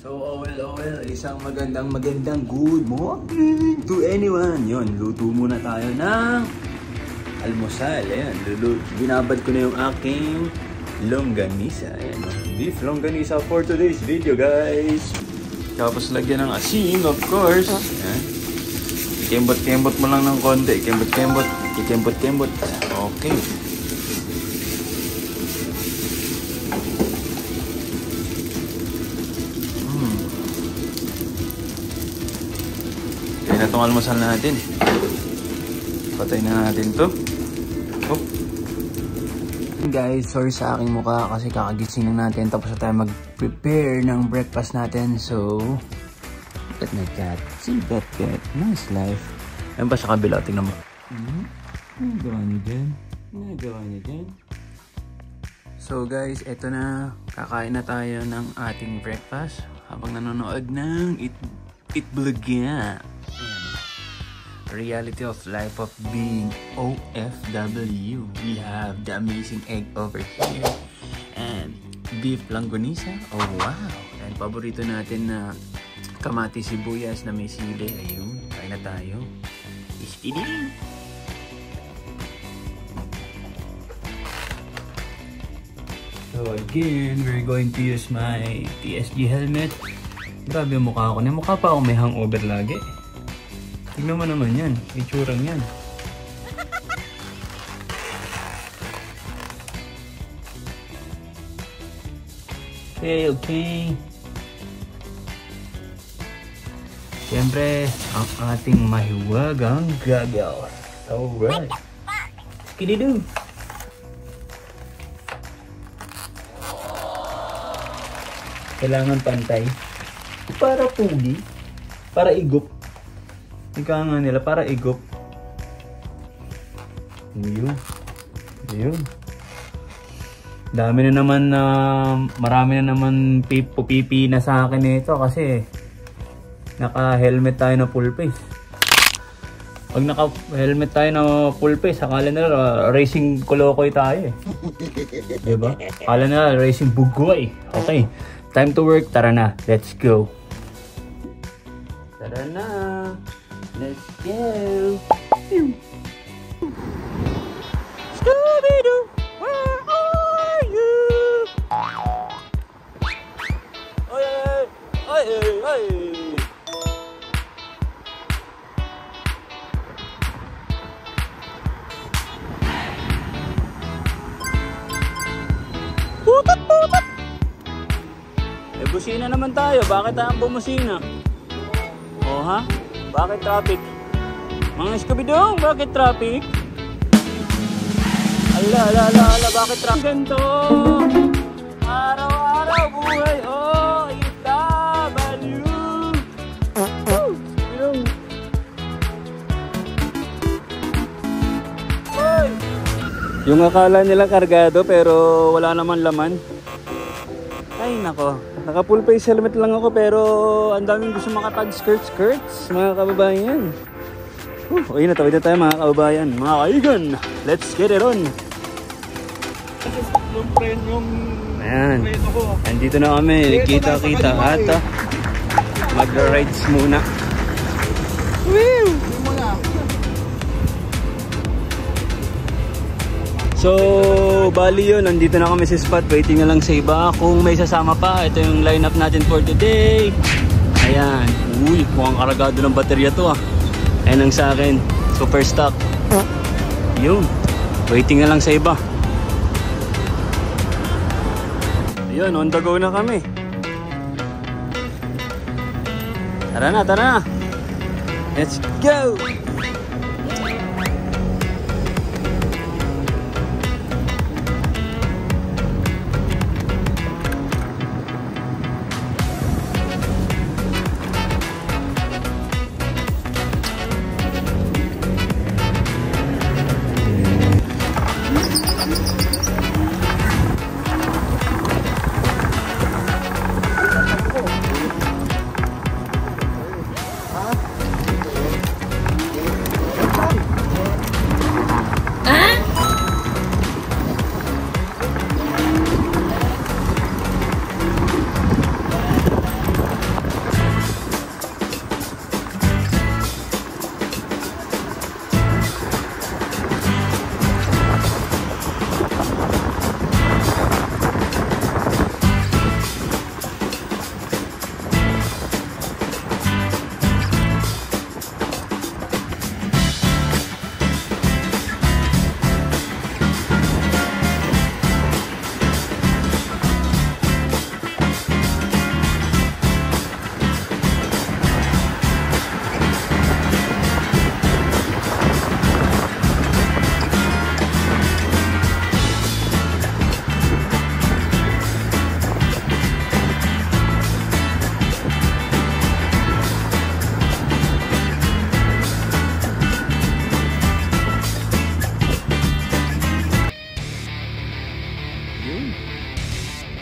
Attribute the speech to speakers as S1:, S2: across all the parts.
S1: So, OL, isang magandang good morning to anyone. Yun, luto muna tayo ng almusal. Ayan, binabad ko na yung aking longganisa. Ayan, beef longganisa for today's video, guys. Tapos lagyan ng asin, of course. Ayan. Ikembot-kembot mo lang ng konti. Ikembot-kembot. Okay. Kaya na itong almusal natin. Patay na natin to. Oh. Guys, sorry sa aking mukha kasi kakagising lang natin. Tapos na tayo mag-prepare ng breakfast natin. So, look at my cat. See that cat? Nice life. Ayun pa sa kabila. Tingnan mo. Nagawa niyo dyan. So guys, eto na. Kakain na tayo ng ating breakfast. Habang nanonood ng Itbulaga. Reality of life of being OFW. We have the amazing egg over here. And beef longganisa. Oh wow. And paborito natin na kamatis sibuyas na may sili. Ayun. Kain na tayo. Ispidin. So again, we're going to use my TSG helmet. Grabe yung mukha ko. Mukha pa ako may hangover lagi. Tignan mo naman yan. Itsurang yan. Okay. Siyempre, ang ating mahiwagang gagaw. Alright. Skididoo. Kailangan pantay. Para pugi. Para igop. Ika nga nila, para igop. Ayun. Dami na naman na marami na naman pupipi na sa akin nito kasi naka-helmet tayo na full face. Pag naka-helmet tayo na full face, akala nila racing kolokoy tayo eh. Diba? Akala nila racing bugoy. Okay, time to work. Tara na, let's go. Tara na. Let's go! Scooby-Doo, where are you? Oy! Putot! Eh, busina naman tayo. Bakit tayong bumusina? Oh, ha? Bakit traffic? Mga Scooby-Doo, bakit traffic? Ala, bakit traffic? Ganito! Araw-araw buhay, oh! IW! Yung akala nila kargado pero wala naman laman. Ay nako, naka full face helmet lang ako pero ang daming gusto makatag skirts mga kababayan. Okay, natawid na tayo mga kababayan, mga kaigan. Let's get it on. Ayan, nandito na kami, kita at mag-rides muna. Woo! So, bali yun, nandito na kami sa spot, waiting na lang sa iba kung may sasama pa. Ito yung lineup natin for today. Ayan, uy, mukhang karagado ng baterya to ah. Ayan ang sa akin, super stock. Yun, waiting na lang sa iba. Ayun, on the go na kami. Tara na. Let's go!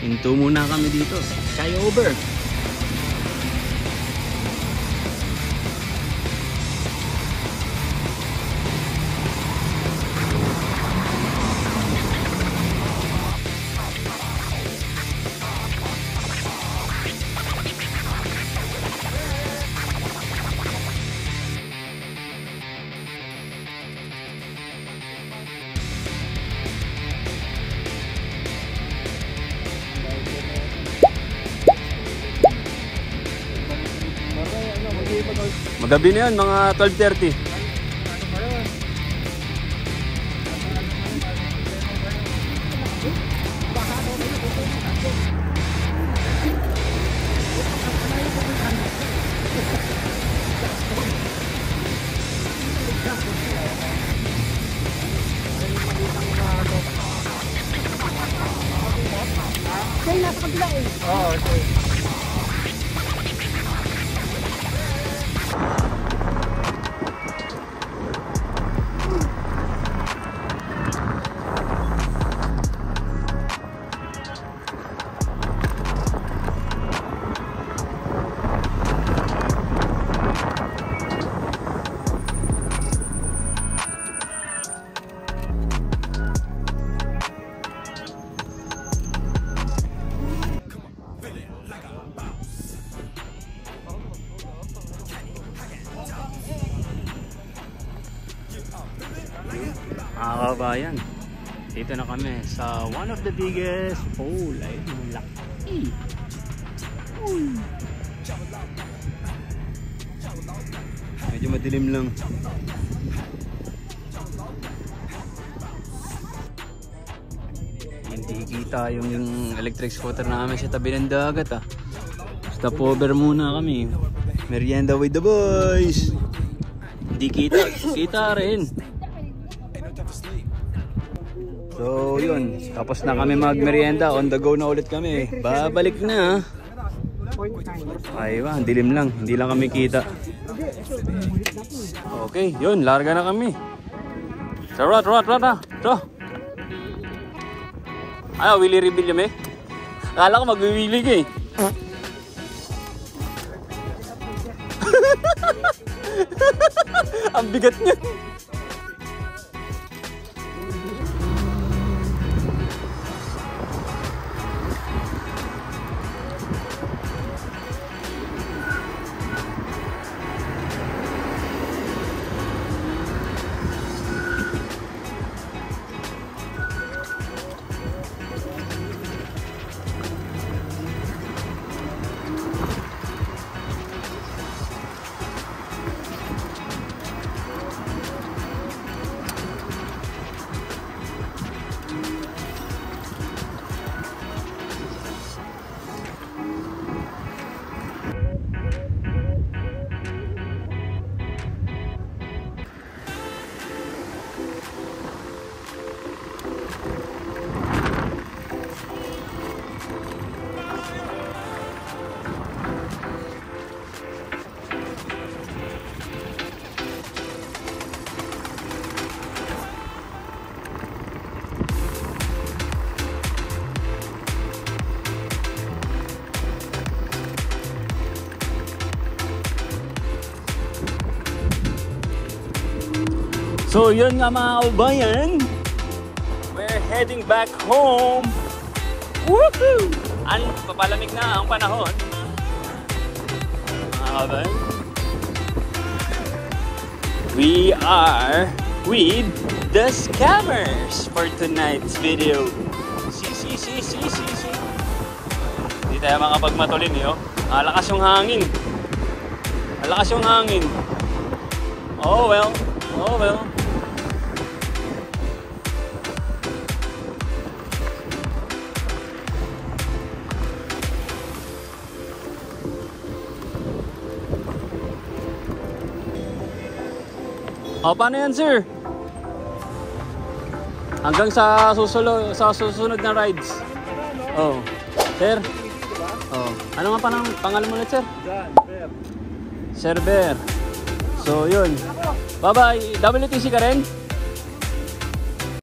S1: Hinto muna kami dito. Sky over. Magabi na yun, mga 12:30.
S2: Kaya nasa kabila eh. Oo, okay.
S1: Mga kabayan, dito na kami sa one of the biggest hole. Ayun, ang laki. Medyo madilim lang. Hindi kita yung electric scooter namin sa tabi ng dagat. Stop over muna kami. Merienda with the boys. Hindi kita rin. So yun, tapos na kami magmerienda, on the go na ulit kami. Babalik na. Aywa, dilim lang, hindi lang kami kita. Okay, yun, larga na kami. So rat. So. Ayaw, Willy reveal yun eh. Akala ko mag-willy ka eh. Ang bigat niya. So yun nga mga kabayan, we're heading back home. Woohoo! Papalamig na ang panahon. Mga kabayan, we are with the scammers for tonight's video. See. Hindi tayo makapagmatulin eh, oh. Alakas yung hangin. Oh well. O, paano yan, sir? Hanggang sa susunod na rides. Oh. Sir? Oh. Ano nga pangalan mo ulit, sir? Sir Bear. So, yun. Bye-bye. WTC ka rin?